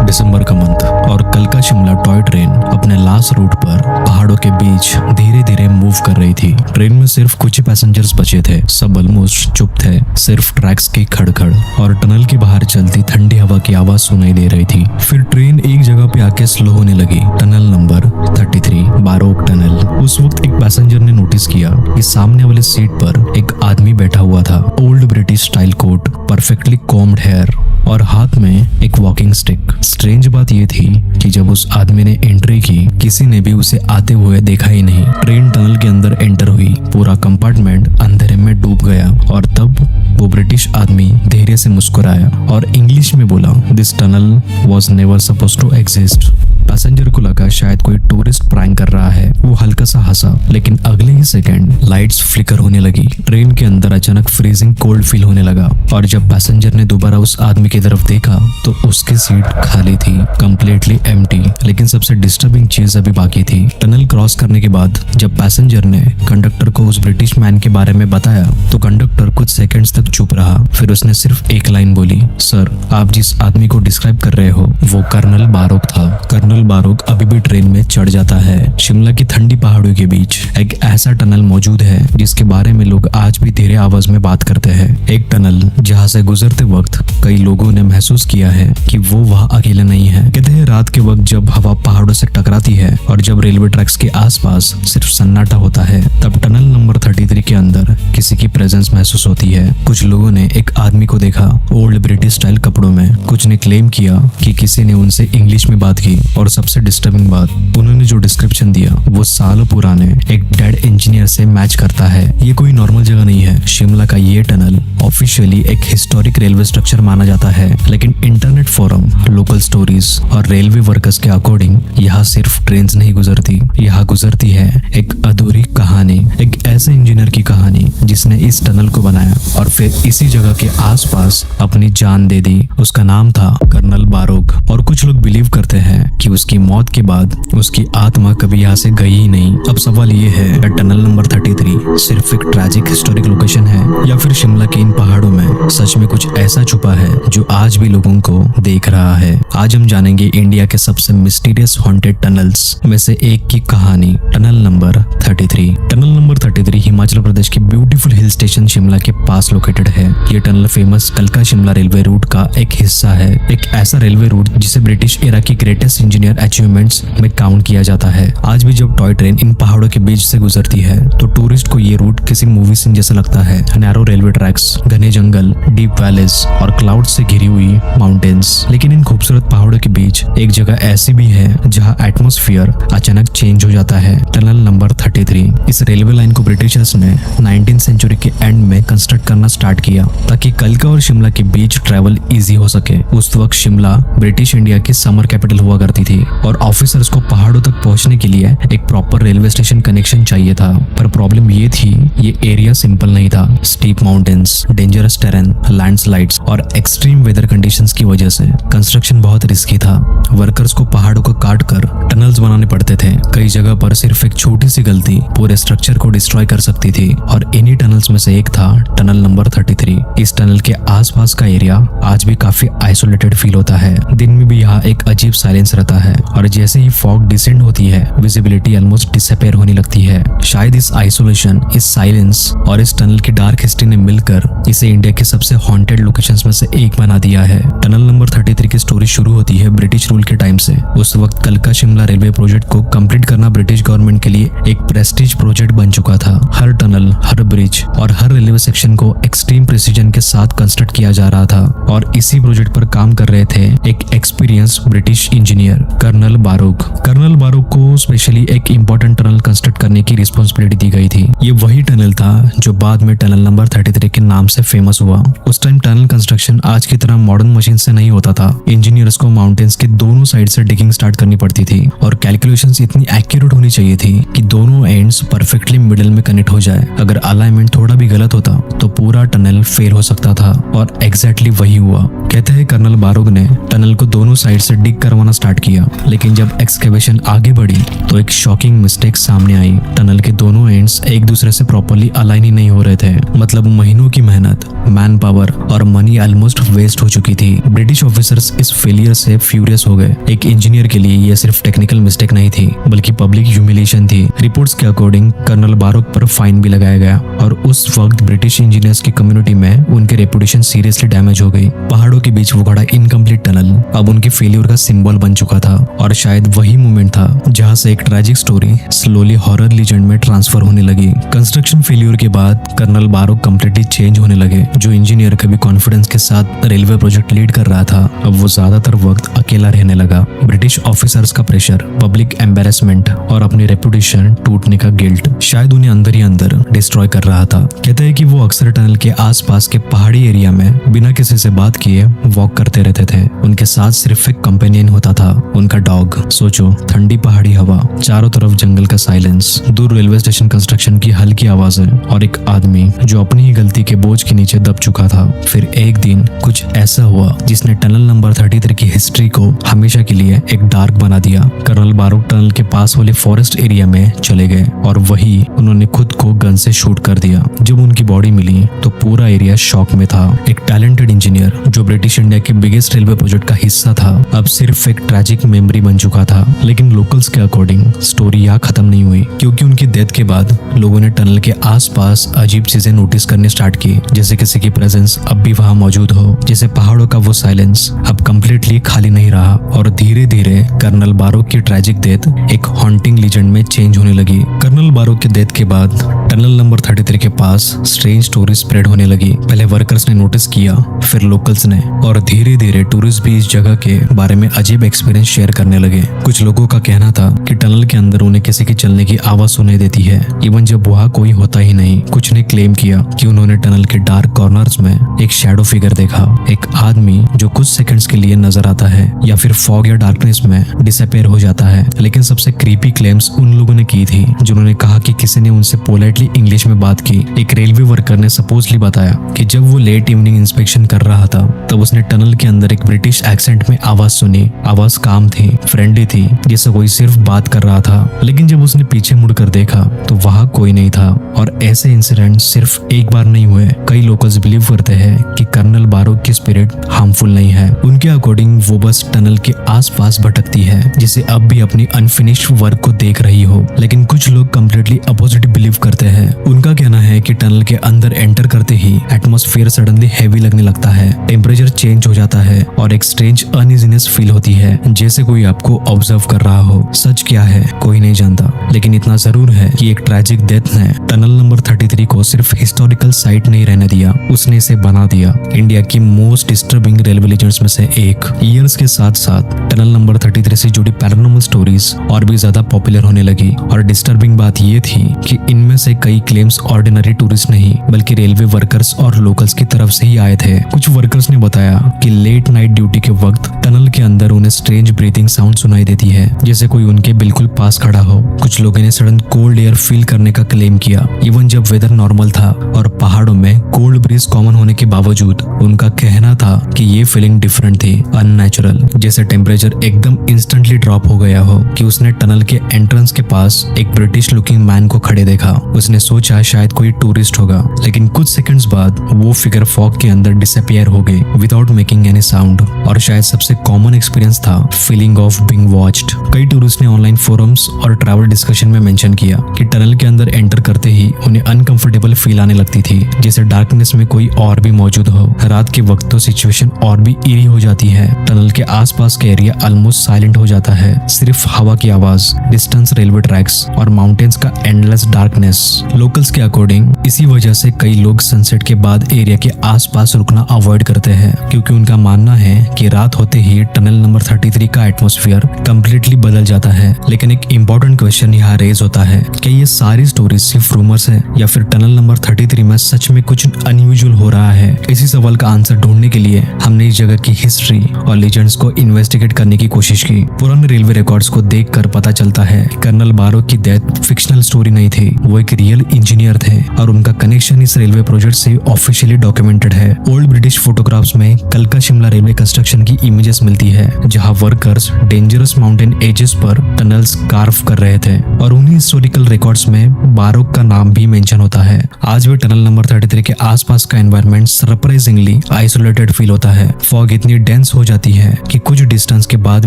दिसंबर का मंथ और कल का शिमला टॉय ट्रेन अपने लास्ट रूट पर पहाड़ों के बीच धीरे धीरे मूव कर रही थी। ट्रेन में सिर्फ कुछ ही पैसेंजर्स बचे थे। सब ऑलमोस्ट चुप थे। सिर्फ ट्रैक्स की खड़खड़ और टनल के बाहर चलती ठंडी हवा की आवाज सुनाई दे रही थी। फिर ट्रेन एक जगह पे आके स्लो होने लगी। Tunnel number 33 Barog tunnel. उस वक्त एक पैसेंजर ने नोटिस किया कि सामने वाले सीट पर एक आदमी बैठा हुआ था। Old British style coat, perfectly combed hair और हाथ में एक वॉकिंग स्टिक। स्ट्रेंज बात यह थी कि जब उस आदमी ने एंट्री की, किसी ने भी उसे आते हुए देखा ही नहीं। ट्रेन टनल के अंदर एंटर हुई। पूरा कंपार्टमेंट अंधेरे में डूब गया और तब वो ब्रिटिश आदमी धीरे से मुस्कुराया और इंग्लिश में बोला, this tunnel was never supposed to exist. Passenger को लगा शायद कोई टूरिस्ट प्रैंक कर रहा है। वो हल्का सा हंसा, लेकिन अगले ही सेकंड लाइट्स फ्लिकर होने लगी। ट्रेन के अंदर अचानक फ्रीजिंग कोल्ड फील होने लगा और जब पैसेंजर ने दोबारा उस आदमी की तरफ देखा तो उसकी सीट खाली थी, कंप्लीटली एम्प्टी। लेकिन सबसे डिस्टर्बिंग चीज अभी बाकी थी। टनल क्रॉस करने के बाद जब पैसेंजर ने कंडक्टर को उस ब्रिटिश मैन के बारे में बताया तो कंडक्टर कुछ सेकंड्स तक चुप रहा। फिर उसने सिर्फ एक लाइन बोली, सर, आप जिस आदमी को डिस्क्राइब कर रहे हो वो कर्नल बारोक था। कर्नल बारोक अभी भी ट्रेन में चढ़ जाता है। शिमला की ठंडी पहाड़ों के बीच एक ऐसा टनल मौजूद है जिसके बारे में लोग आज भी धीरे आवाज में बात करते हैं। एक टनल जहां से गुजरते वक्त कई लोगों ने महसूस किया है कि वो वहां अकेले नहीं है। कहते हैं रात के वक्त जब हवा पहाड़ों से टकराती है और जब रेलवे ट्रैक्स के आसपास सिर्फ सन्नाटा होता है, तब टनल नंबर 33 के अंदर किसी की प्रेजेंस महसूस होती है। कुछ लोगों ने एक आदमी को देखा, ओल्ड ब्रिटिश स्टाइल कपड़ों में। कुछ ने क्लेम किया कि किसी ने उनसे इंग्लिश में बात की और सबसे डिस्टर्बिंग बात, उन्होंने जो डिस्क्रिप्शन दिया वो सालों पुराने एक डेड इंजीनियर से मैच करता है। ये कोई नॉर्मल जगह नहीं है। शिमला का ये टनल ऑफिशियली एक हिस्टोरिक रेलवे स्ट्रक्चर माना जाता है, लेकिन इंटरनेट फोरम, लोकल स्टोरीज और रेलवे वर्कर्स के अकॉर्डिंग यहाँ सिर्फ ट्रेन नहीं गुजरती, यहाँ गुजरती है एक अधूरी कहानी। एक ऐसे इंजीनियर की कहानी जिसने इस टनल को बनाया और फिर इसी जगह के आसपास अपनी जान दे दी। उसका नाम था कर्नल बारोक और कुछ लोग बिलीव करते हैं कि उसकी मौत के बाद उसकी आत्मा कभी यहाँ से गई ही नहीं। अब सवाल ये है, टनल नंबर 33 सिर्फ एक ट्रैजिक हिस्टोरिक लोकेशन है या फिर शिमला के इन पहाड़ों में सच में कुछ ऐसा छुपा है जो आज भी लोगों को देख रहा है। आज हम जानेंगे इंडिया के सबसे मिस्टीरियस हॉन्टेड टनल्स में से एक की कहानी, tunnel number 33। Tunnel number 33 Himachal Pradesh के ब्यूटीफुल हिल स्टेशन शिमला के पास लोकेटेड है। ये टनल फेमस कलका शिमला रेलवे रूट का एक हिस्सा है। एक ऐसा रेलवे रूट जिसे ब्रिटिश एरा की ग्रेटेस्ट इंजीनियर अचीवमेंट्स में काउंट किया जाता है। आज भी जब टॉय ट्रेन इन पहाड़ों के बीच से गुजरती है तो टूरिस्ट को ये रूट किसी मूवी सीन जैसा लगता है। नैरो रेलवे ट्रैक्स, घने जंगल, डीप वैलीज और क्लाउड से घिरी हुई माउंटेन्स। लेकिन इन खूबसूरत पहाड़ों के बीच एक जगह ऐसी भी है जहाँ एटमॉस्फेयर अचानक चेंज हो जाता है। Tunnel number 33। इस रेलवे लाइन को ब्रिटिशर्स ने 19th सेंचुरी के एंड में कंस्ट्रक्ट करना स्टार्ट किया ताकि कलका और शिमला के बीच ट्रैवल इजी हो सके। उस वक्त शिमला ब्रिटिश इंडिया की समर कैपिटल हुआ करती थी और ऑफिसर्स को पहाड़ों तक पहुंचने के लिए एक प्रॉपर रेलवे स्टेशन कनेक्शन चाहिए था। पर प्रॉब्लम ये थी, ये एरिया सिंपल नहीं था। Steep mountains, dangerous terrain, landslides और एक्सट्रीम वेदर कंडीशंस की वजह से कंस्ट्रक्शन बहुत रिस्की था। वर्कर्स को पहाड़ों को काट कर टनल्स बनाने पड़ते थे। कई जगह पर सिर्फ एक छोटी सी गलती पूरे स्ट्रक्चर को डिस्ट्रॉय कर सकती थी और इन्हीं टनल्स में से एक था टनल नंबर 33। इस टनल के आसपास का एरिया आज भी काफी आइसोलेटेड फील होता है। दिन में भी यहाँ एक अजीब साइलेंस रहता है और जैसे ही फॉग डिसेंड होती है विजिबिलिटी ऑलमोस्ट डिसअपीयर होने लगती है। शायद इस आइसोलेशन, इस साइलेंस और इस टनल की डार्क हिस्ट्री ने मिलकर इसे इंडिया के सबसे हॉन्टेड लोकेशंस में से एक बना दिया है। टनल नंबर 33 की स्टोरी शुरू होती है ब्रिटिश रूल के टाइम से। उस वक्त कलका शिमला रेलवे प्रोजेक्ट को कंप्लीट करना ब्रिटिश गवर्नमेंट के लिए एक प्रेस्टीज प्रोजेक्ट बन चुका था। हर टनल, हर ब्रिज और हर रेलवे सेक्शन को एक्सट्रीम प्रिसीजन के साथ कंस्ट्रक्ट किया जा रहा था और इसी प्रोजेक्ट पर काम कर रहे थे एक एक्सपीरियंस ब्रिटिश इंजीनियर कर्नल बारोक। कर्नल बारोक को स्पेशली एक इंपॉर्टेंट टनल कंस्ट्रक्ट करने की रिस्पॉन्सिबिलिटी दी गई थी। ये वही टनल था जो बाद में टनल नंबर 33 के नाम से फेमस हुआ। उस टाइम टनल कंस्ट्रक्शन आज की तरह मॉडर्न मशीन से नहीं होता था। इंजीनियर्स को माउंटेन्स के दोनों साइड से डिगिंग स्टार्ट करनी पड़ती थी और कैलकुलेशंस इतनी एक्यूरेट होनी चाहिए थी कि दोनों एंड्स परफेक्टली मिडिल में कनेक्ट हो जाए। अगर अलाइनमेंट थोड़ा भी गलत होता तो पूरा टनल फेल हो सकता था और एग्जैक्टली वही हुआ। कहते हैं कर्नल बारोक ने टनल को दोनों साइड से डिग करवाना स्टार्ट किया, लेकिन जब एक्सकेवेशन आगे बढ़ी तो एक शॉकिंग मिस्टेक सामने आई। टनल के दोनों एंड्स एक दूसरे से प्रॉपर्ली अलाइन ही नहीं हो रहे थे। मतलब महीनों की मेहनत, मैन पावर और मनी ऑलमोस्ट वेस्ट हो चुकी थी। ब्रिटिश ऑफिसर्स इस फेलियर से फ्यूरियस स्पीचलेस हो गए। एक इंजीनियर के लिए यह सिर्फ टेक्निकल मिस्टेक नहीं थी बल्कि पब्लिक ह्यूमिलिएशन थी। रिपोर्ट्स के अकॉर्डिंग कर्नल बारोक पर फाइन भी लगाया गया और उस वक्त ब्रिटिश इंजीनियर्स की कम्युनिटी में उनके रेपुटेशन सीरियसली डैमेज हो गई। पहाड़ों के बीच वो खड़ा इनकम्प्लीट टनल अब उनके फेलियर का सिंबल बन चुका था और शायद वही मोमेंट था जहां से एक tragic story slowly horror legend में ट्रांसफर होने लगी। कंस्ट्रक्शन फेलियर के बाद कर्नल बारोक कंप्लीटली चेंज होने लगे। जो इंजीनियर कभी कॉन्फिडेंस के साथ रेलवे प्रोजेक्ट लीड कर रहा था अब वो ज्यादातर वक्त अकेला रहने लगा। ब्रिटिश ऑफिसर्स का प्रेशर, पब्लिक एम्बेरसमेंट और अपनी रेपुटेशन टूटने का गिल्ट शायद उन्हें अंदर ही अंदर डिस्ट्रॉय कर रहा था। कहते हैं कि वो अक्सर टनल के आसपास के पहाड़ी एरिया में बिना किसी से बात किए वॉक करते रहते थे। उनके साथ सिर्फ एक कंपेनियन होता था, उनका डॉग। सोचो, ठंडी पहाड़ी हवा, चारों तरफ जंगल का साइलेंस, दूर रेलवे स्टेशन कंस्ट्रक्शन की हल्की आवाजें और एक आदमी जो अपनी ही गलती के बोझ के नीचे दब चुका था। फिर एक दिन कुछ ऐसा हुआ जिसने टनल नंबर 33 की हिस्ट्री को हमेशा के लिए एक डार्क बना दिया। कर्नल बारोक टनल के पास वाले फॉरेस्ट एरिया में चले गए और वही उन्होंने खुद को गन से शूट कर दिया। जब उनकी बॉडी मिली तो पूरा एरिया शॉक में था। एक टैलेंटेड इंजीनियर जो ब्रिटिश इंडिया के बिगेस्ट रेलवे प्रोजेक्ट का हिस्सा था अब सिर्फ एक ट्रैजिक मेमोरी बन चुका था। लेकिन लोकल्स के अकॉर्डिंग स्टोरी यहाँ खत्म नहीं हुई, क्योंकि उनकी डेथ के बाद लोगों ने टनल के आसपास अजीब चीजें नोटिस करने स्टार्ट की, जैसे किसी की प्रेजेंस अब भी वहां मौजूद हो, जैसे पहाड़ों का वो साइलेंस अब कंप्लीटली खाली नहीं रहा। और धीरे धीरे कर्नल बारोक की ट्रैजिक डेथ एक हॉन्टिंग लीजेंड में चेंज होने लगी। कर्नल बारोक की डेथ के बाद टनल नंबर 33 के पास स्ट्रेंज स्टोरी स्प्रेड होने लगी। पहले वर्कर्स ने नोटिस किया, फिर लोकल्स ने, और धीरे धीरे टूरिस्ट भी इस जगह के बारे में अजीब एक्सपीरियंस शेयर करने लगे। कुछ लोगों का कहना था कि टनल के अंदर उन्हें किसी के चलने की आवाज सुनाई देती है, इवन जब वहाँ कोई होता ही नहीं। कुछ ने क्लेम किया कि उन्होंने टनल के डार्क कॉर्नर्स में एक शैडो फिगर देखा, एक आदमी जो कुछ सेकंड्स के लिए नजर आता है या फिर फॉग या डार्कनेस में डिसअपीयर हो जाता है। लेकिन सबसे क्रीपी क्लेम्स उन लोगों ने की थी जिन्होंने कहा कि किसी ने उनसे पोलाइटली इंग्लिश में बात की। एक रेलवे वर्कर ने सपोजली बताया कि जब वो लेट इवनिंग इंस्पेक्शन कर रहा था तब उसने टनल के अंदर एक ब्रिटिश एक्सेंट में आवाज सुनी। आवाज काम थी, फ्रेंडली थी, जैसे कोई सिर्फ बात कर रहा था। लेकिन जब उसने पीछे मुड़कर देखा तो वहां कोई नहीं था। और ऐसे इंसिडेंट सिर्फ एक बार नहीं हुए। कई लोकल्स बिलीव करते हैं कि कर्नल बारोक की स्पिरिट हार्मफुल नहीं है। उनके अकॉर्डिंग वो बस टनल के आसपास भटकती है, जिसे अब भी अपनी अनफिनिश्ड वर्क को देख रही हो। लेकिन कुछ लोग कम्प्लीटली अपोजिट बिलीव करते हैं। उनका कहना है कि टनल के अंदर एंटर करते ही एटमॉस्फेयर सडनली हैवी लगने लगता है, टेम्परेचर चेंज हो जाता है और एक स्ट्रेंज अनइजीनेस फील होती है, जैसे कोई आपको ऑब्जर्व कर रहा हो। सच क्या है कोई नहीं जानता, लेकिन इतना जरूर है कि एक ट्रैजिक डेथ ने टनल नंबर 33 को सिर्फ हिस्टोरिकल साइट नहीं रहने दिया, उसने इसे बना दिया इंडिया की मोस्ट डिस्टर्बिंग रेलवे लीजेंड्स में से एक। ईयर्स के साथ साथ टनल नंबर 33 से जुड़ी पैरानॉर्मल स्टोरीज और भी ज्यादा पॉपुलर होने लगी। और डिस्टर्बिंग बात ये थी कि इनमें से कई क्लेम्स ऑर्डिनरी टूरिस्ट नहीं बल्कि रेलवे वर्कर्स और लोकल्स की तरफ से ही आए थे। कुछ वर्कर्स ने बताया कि लेट नाइट ड्यूटी के वक्त टनल के अंदर उन्हें स्ट्रेंज ब्रीथिंग साउंड सुनाई देती है, जैसे कोई उनके बिल्कुल पास खड़ा हो। कुछ लोगों ने सडन कोल्ड एयर फील करने का क्लेम किया, इवन जब वेदर नॉर्मल था और पहाड़ों में कोल्ड ब्रीज कॉमन होने के बावजूद। उनका कहना था कि ये फीलिंग डिफरेंट थी, अननेचुरल, जैसे टेम्परेचर एकदम इंस्टेंटली ड्रॉप हो गया हो। कि उसने टनल के एंट्रेंस के पास एक ब्रिटिश लुकिंग मैन को खड़े देखा। उसने सोचा शायद कोई टूरिस्ट होगा, लेकिन कुछ सेकंड्स बाद वो फिगर फॉग के अंदर डिसअपीयर हो गई विदाउट मेकिंग एनी साउंड। और शायद सबसे कॉमन एक्सपीरियंस था फीलिंग ऑफ बीइंग वॉच्ड। कई टूरिस्ट ने ऑनलाइन फोरम्स और ट्रैवल डिस्कशन में मेंशन किया कि टनल के अंदर एंटर करते ही उन्हें अनकंफर्टेबल फील आने लगती थी, जैसे डार्कनेस में कोई और भी मौजूद हो। रात के वक्त तो सिचुएशन और भी ईरी हो जाती है। टनल के आसपास का एरिया ऑलमोस्ट साइलेंट हो जाता है, सिर्फ हवा की आवाज, डिस्टेंस रेलवे ट्रैक्स और माउंटेन्स का एंडलेस डार्कनेस। लोकल्स के अकॉर्डिंग इसी वजह से कई लोग सनसेट के बाद एरिया के आसपास रुकना अवॉइड करते हैं, क्योंकि उनका मानना है कि रात होते ही टनल नंबर 33 का एटमॉस्फेयर कंप्लीटली बदल जाता है। लेकिन एक इंपॉर्टेंट क्वेश्चन यहाँ रेज होता है, क्या ये सारी स्टोरीज सिर्फ रूमर्स है या फिर टनल नंबर 33 में सच में कुछ अनयूजुअल हो रहा है? इसी सवाल का आंसर ढूंढने के लिए हमने इस जगह की हिस्ट्री और लीजेंड्स को इन्वेस्टिगेट करने की कोशिश की। पुराने रेलवे रिकॉर्ड्स को देखकर पता चलता है कर्नल बारोक की डेथ फिक्शनल स्टोरी नहीं थी, वो एक रियल इंजीनियर थे और उनका कनेक्शन इस रेलवे प्रोजेक्ट से ऑफिशियली डॉक्यूमेंटेड है। ओल्ड ब्रिटिश फोटोग्राफ्स में कलका शिमला रेलवे कंस्ट्रक्शन की इमेजेस मिलती है, जहां वर्कर्स डेंजरस माउंटेन एजेस पर टनल्स कार्व कर रहे थे और उन्हीं हिस्टोरिकल रिकॉर्ड्स में बारोक का नाम भी मेंशन होता है। आज भी टनल नंबर 33 के आसपास का एनवायरनमेंट सरप्राइजिंगली आइसोलेटेड फील होता है। फॉग इतनी डेंस हो जाती है कि कुछ डिस्टेंस के बाद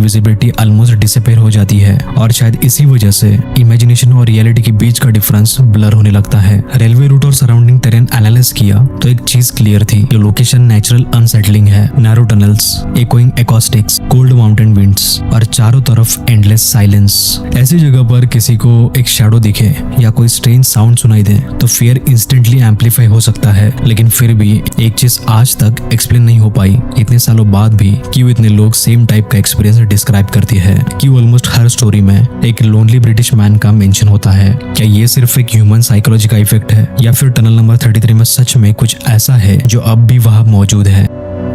विजिबिलिटी ऑलमोस्ट डिसअपीयर हो जाती है और शायद इसी वजह से इमेजिनेशन और रियलिटी के बीच का डिफरेंस ब्लर होने लगता है। रेलवे रूट और सराउंडिंग टेरेन एनालाइज किया तो एक चीज क्लियर थी कि लोकेशन नेचुरल अनसेटलिंग है। Narrow tunnels, echoing acoustics, cold mountain winds और चारों तरफ एंडलेस साइलेंस। ऐसी जगह पर किसी को एक शैडो दिखे या कोई स्ट्रेंज साउंड सुनाई दे तो फियर इंस्टेंटली एम्पलीफाई हो सकता है। लेकिन फिर भी एक चीज आज तक एक्सप्लेन नहीं हो पाई इतने सालों बाद भी, क्यों इतने लोग सेम टाइप का एक्सपीरियंस डिस्क्राइब करते हैं। क्यों ऑलमोस्ट हर स्टोरी में एक लोनली ब्रिटिश मैन का मेंशन होता है। क्या ये सिर्फ एक ह्यूमन साइकोलॉजी का इफेक्ट है या फिर टनल नंबर 33 में सच में कुछ ऐसा है जो अब भी वहां मौजूद है।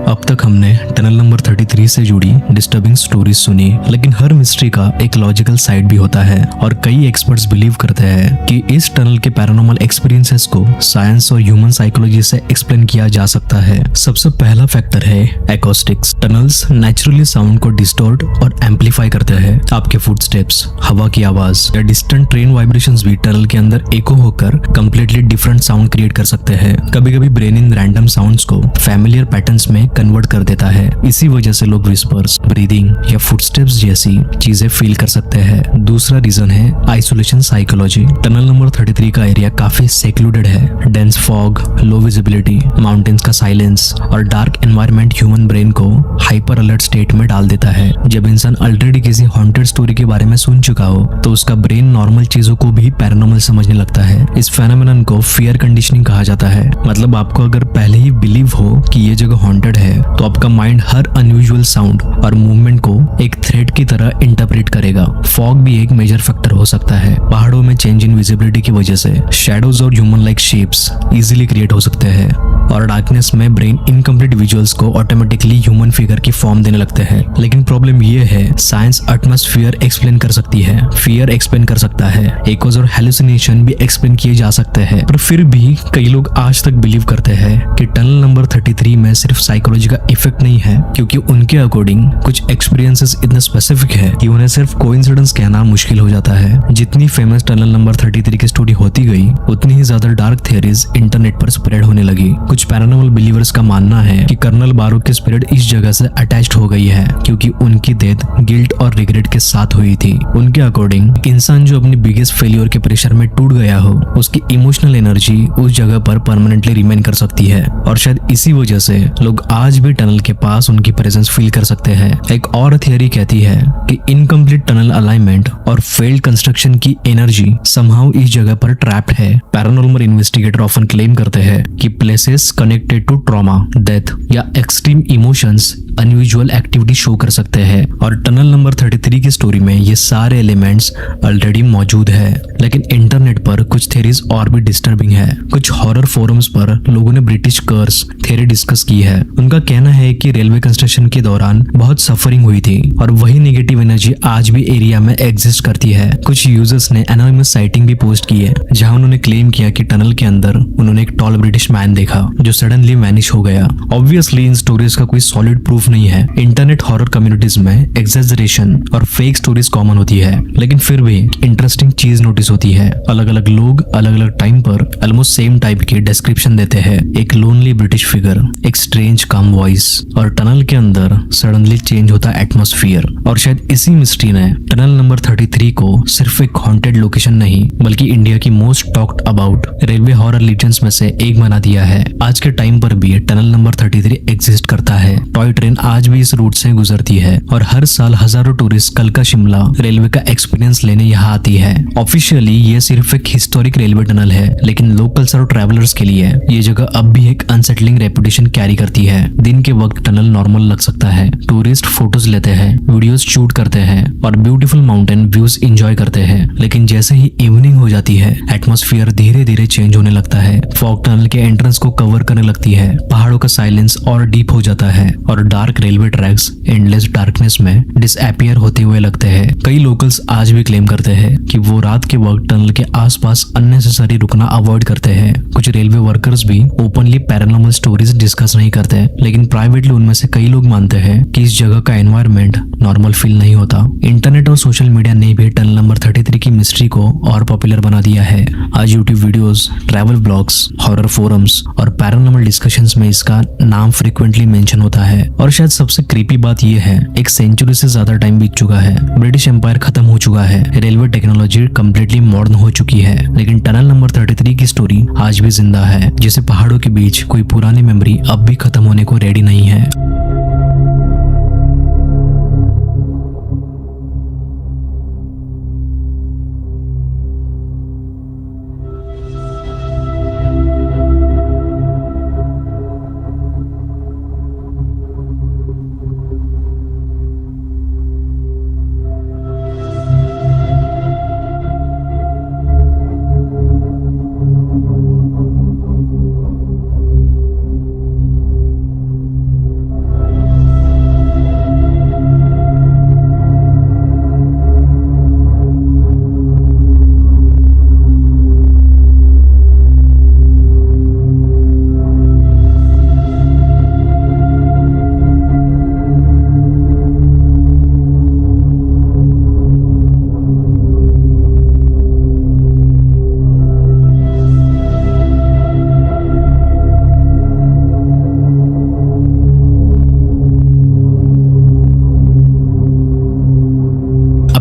अब तक हमने टनल नंबर 33 से जुड़ी डिस्टर्बिंग स्टोरीज सुनी, लेकिन हर मिस्ट्री का एक लॉजिकल साइड भी होता है और कई एक्सपर्ट्स बिलीव करते हैं कि इस टनल के पैरानॉर्मल एक्सपीरियंसेस को साइंस और ह्यूमन साइकोलॉजी से एक्सप्लेन किया जा सकता है। सबसे पहला फैक्टर है एकॉस्टिक्स। टनल्स नेचुरली साउंड को डिस्टॉर्ट और एम्पलीफाई करते हैं। आपके फुटस्टेप्स, हवा की आवाज या डिस्टेंट ट्रेन वाइब्रेशंस भी टनल के अंदर एको होकर कंप्लीटली डिफरेंट साउंड क्रिएट कर सकते हैं। कभी कभी ब्रेन इन रैंडम साउंड्स को फैमिलियर पैटर्न्स में कन्वर्ट कर देता है। इसी वजह से लोग विस्पर्स, ब्रीदिंग या फुटस्टेप्स जैसी चीजें फील कर सकते हैं। दूसरा रीजन है आइसोलेशन साइकोलॉजी। टनल नंबर 33 का एरिया काफी सेक्लूडेड है। डेंस फॉग, लो विजिबिलिटी, माउंटेन्स का साइलेंस और डार्क एनवायरनमेंट ह्यूमन ब्रेन को हाइपर अलर्ट स्टेट में डाल देता है। जब इंसान ऑलरेडी किसी हॉन्टेड स्टोरी के बारे में सुन चुका हो तो उसका ब्रेन नॉर्मल चीजों को भी पैरानॉर्मल समझने लगता है। इस फेनोमेनन को फियर कंडीशनिंग कहा जाता है। मतलब आपको अगर पहले ही बिलीव हो कि ये जगह हॉन्टेड है तो आपका माइंड हर अनयूजुअल साउंड और मूवमेंट को एक थ्रेट की तरह इंटरप्रेट करेगा। फॉग भी एक मेजर फैक्टर हो सकता है। पहाड़ों में चेंज इन विजिबिलिटी की वजह से शैडोज और human like shapes easily create हो सकते हैं और डार्कनेस में ब्रेन इनकम्प्लीट विजुअल्स को ऑटोमेटिकली ह्यूमन फिगर की फॉर्म देने लगते हैं। लेकिन प्रॉब्लम ये है, साइंस एटमॉस्फेयर एक्सप्लेन कर सकती है, फियर एक्सप्लेन कर सकता है, एकोज और हेलुसिनेशन भी एक्सप्लेन किए जा सकते हैं, पर फिर भी कई लोग आज तक बिलीव करते हैं कि टनल नंबर 33 में सिर्फ साइकोलॉजी का इफेक्ट नहीं है, क्योंकि उनके अकॉर्डिंग कुछ एक्सपीरियंसेस इतने स्पेसिफिक है कि उन्हें सिर्फ कोइंसिडेंस कहना मुश्किल हो जाता है। जितनी फेमस टनल नंबर 33 की स्टोरी होती गई उतनी ही ज्यादा डार्क थियरीज इंटरनेट पर स्प्रेड होने लगी। कुछ पैरानॉर्मल बिलीवर्स का मानना है कि कर्नल बारूक की स्पिरिट इस जगह से अटैच्ड हो गई है क्योंकि उनकी डेथ गिल्ट और रिग्रेट के साथ हुई थी। उनके अकॉर्डिंग इंसान जो अपनी बिगेस्ट फेलियर के प्रेशर में टूट गया हो उसकी इमोशनल एनर्जी उस जगह पर परमानेंटली रिमेन कर सकती है और शायद इसी वजह से लोग आज भी टनल के पास उनकी प्रेजेंस फील कर सकते हैं। एक और थियरी कहती है कि इनकम्प्लीट टनल अलाइनमेंट और फेल्ड कंस्ट्रक्शन की एनर्जी समहाउ इस जगह पर ट्रैप्ड है। पैरानॉर्मल इन्वेस्टिगेटर ऑफन क्लेम करते हैं कि places connected to trauma, death या extreme emotions unusual activity show कर सकते हैं और टनल नंबर 33 की स्टोरी में ये सारे एलिमेंट्स ऑलरेडी मौजूद है। लेकिन इंटरनेट पर कुछ थ्योरीज और भी डिस्टर्बिंग है। कुछ हॉरर फोरम्स पर लोगों ने ब्रिटिश कर्स थ्योरी डिस्कस की है। उनका कहना है कि रेलवे कंस्ट्रक्शन के दौरान बहुत सफरिंग हुई थी और वही नेगेटिव एनर्जी आज भी एरिया में एग्जिस्ट करती है। कुछ यूजर्स ने एनोनिमस साइटिंग भी पोस्ट की है जहां उन्होंने क्लेम किया कि टनल के अंदर उन्होंने एक टॉल ब्रिटिश मैन देखा जो सडनली वैनिश हो गया। ऑब्वियसली इन स्टोरीज का कोई सॉलिड प्रूफ नहीं है। इंटरनेट हॉरर कम्युनिटीज में एग्जैजरेशन और फेक स्टोरीज कॉमन होती है, लेकिन फिर भी इंटरेस्टिंग चीज नोटिस होती है। अलग अलग लोग अलग अलग टाइम पर ऑलमोस्ट सेम टाइप के डिस्क्रिप्शन देते हैं। एक लोनली ब्रिटिश फिगर, एक स्ट्रेंज काम वॉइस और टनल के अंदर सडनली चेंज होता एटमॉस्फेयर। और शायद इसी मिस्ट्री ने टनल नंबर 33 को सिर्फ एक हॉन्टेड लोकेशन नहीं बल्कि इंडिया की most talked about railway horror legends में से एक बना दिया है। आज के टाइम पर भी टनल नंबर 33 एग्जिस्ट करता है। टॉय ट्रेन आज भी इस रूट से गुजरती है और हर साल हजारों टूरिस्ट कलका शिमला रेलवे का एक्सपीरियंस लेने यहाँ आती है। ऑफिशियली ये सिर्फ एक हिस्टोरिक रेलवे टनल है, लेकिन लोकल्स और ट्रैवलर्स के लिए ये जगह अब भी एक अनसेटलिंग रेपुटेशन कैरी करती है। दिन के वक्त टनल नॉर्मल लग सकता है, टूरिस्ट फोटोज लेते हैं, वीडियोस शूट करते हैं और ब्यूटीफुल माउंटेन व्यूज एंजॉय करते हैं, लेकिन जैसे ही इवनिंग हो जाती है एटमॉस्फेयर धीरे धीरे चेंज होने लगता है। फॉग टनल के एंट्रेंस को कवर करने लगती है, पहाड़ों का साइलेंस और डीप हो जाता है और dark dark railway tracks endless darkness में डिसअपियर होते हुए लगते हैं। कई लोकल्स आज भी क्लेम करते हैं कि वो रात के वक्त टनल के आसपास अननेसेसरी रुकना अवॉइड करते हैं। कुछ रेलवे वर्कर्स भी ओपनली पैरानॉर्मल स्टोरीज डिस्कस नहीं करते, लेकिन प्राइवेटली उनमें से कई लोग मानते हैं कि इस जगह का एनवायरनमेंट नॉर्मल फील नहीं होता। इंटरनेट और सोशल मीडिया ने भी टनल नंबर 33 की मिस्ट्री को और पॉपुलर बना दिया है। आज YouTube videos, travel blogs, horror forums और पैरानॉर्मल डिस्कशंस में इसका नाम फ्रीक्वेंटली मेंशन होता है। और शायद सबसे क्रीपी बात यह है, एक सेंचुरी से ज्यादा टाइम बीत चुका है, ब्रिटिश एम्पायर खत्म हो चुका है, रेलवे टेक्नोलॉजी कंप्लीटली मॉडर्न हो चुकी है, लेकिन टनल नंबर 33 की स्टोरी आज भी जिंदा है। जैसे पहाड़ों के बीच कोई पुरानी मेमोरी अब भी खत्म होने को रेडी नहीं है।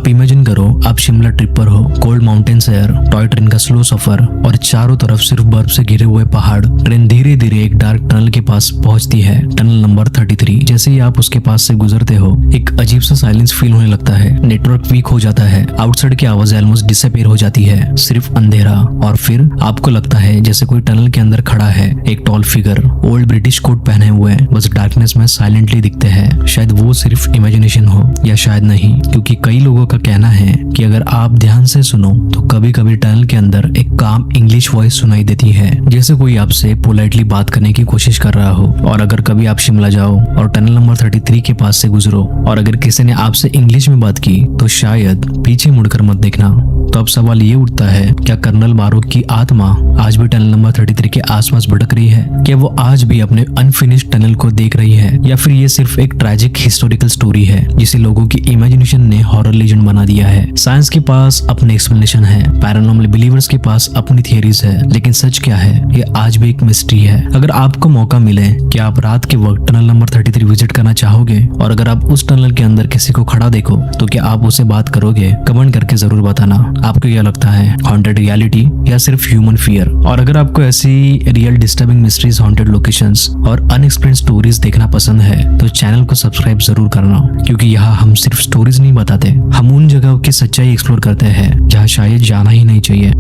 इमेजिन करो आप शिमला ट्रिप पर हो, cold mountains air, toy train का स्लो सफर और चारों तरफ सिर्फ बर्फ से घिरे हुए पहाड़। ट्रेन धीरे धीरे एक डार्क टनल के पास पहुंचती है, टनल नंबर 33। जैसे ही आप उसके पास से गुजरते हो, एक अजीब सा साइलेंस फील होने लगता है। नेटवर्क वीक हो जाता है, आउटसाइड की आवाजें ऑलमोस्ट डिसअपीयर हो जाती है, सिर्फ अंधेरा। और फिर आपको लगता है जैसे कोई टनल के अंदर खड़ा है, एक tall figure, old British coat पहने हुए, बस डार्कनेस में साइलेंटली दिखते हैं। शायद वो सिर्फ इमेजिनेशन हो या शायद नहीं, क्योंकि कई लोगों का कहना है कि अगर आप ध्यान से सुनो तो कभी कभी टनल के अंदर एक काम इंग्लिश वॉइस सुनाई देती है, जैसे कोई आपसे पोलाइटली बात करने की कोशिश कर रहा हो। और अगर कभी आप शिमला जाओ और टनल नंबर 33 के पास से गुजरो और अगर किसी ने आपसे इंग्लिश में बात की तो शायद पीछे मुड़कर मत देखना। तो अब सवाल ये उठता है, क्या कर्नल बारोक की आत्मा आज भी टनल नंबर 33 के आसपास भटक रही है? क्या वो आज भी अपने अनफिनिश्ड टनल को देख रही है, या फिर ये सिर्फ एक ट्रैजिक हिस्टोरिकल स्टोरी है जिसे लोगों की इमेजिनेशन ने हॉरर लेजेंड बना दिया है? साइंस के पास अपने एक्सप्लेनेशन है, पैरानॉर्मल बिलीवर्स के पास अपनी थियरीज है, लेकिन सच क्या है ये आज भी एक मिस्ट्री है। अगर आपको मौका मिले कि आप रात के वक्त टनल नंबर 33 विजिट करना चाहोगे, और अगर आप उस टनल के अंदर किसी को खड़ा देखो तो क्या आप उससे बात करोगे? कमेंट करके जरूर बताना आपको क्या लगता है, हॉन्टेड रियलिटी या सिर्फ ह्यूमन फियर। और अगर आपको ऐसी real disturbing mysteries, haunted locations और अनएक्सप्लेन्ड स्टोरीज देखना पसंद है तो चैनल को सब्सक्राइब जरूर करना, क्योंकि यहाँ हम सिर्फ स्टोरीज नहीं बताते, हम उन जगहों की सच्चाई एक्सप्लोर करते हैं जहाँ शायद जाना ही नहीं चाहिए।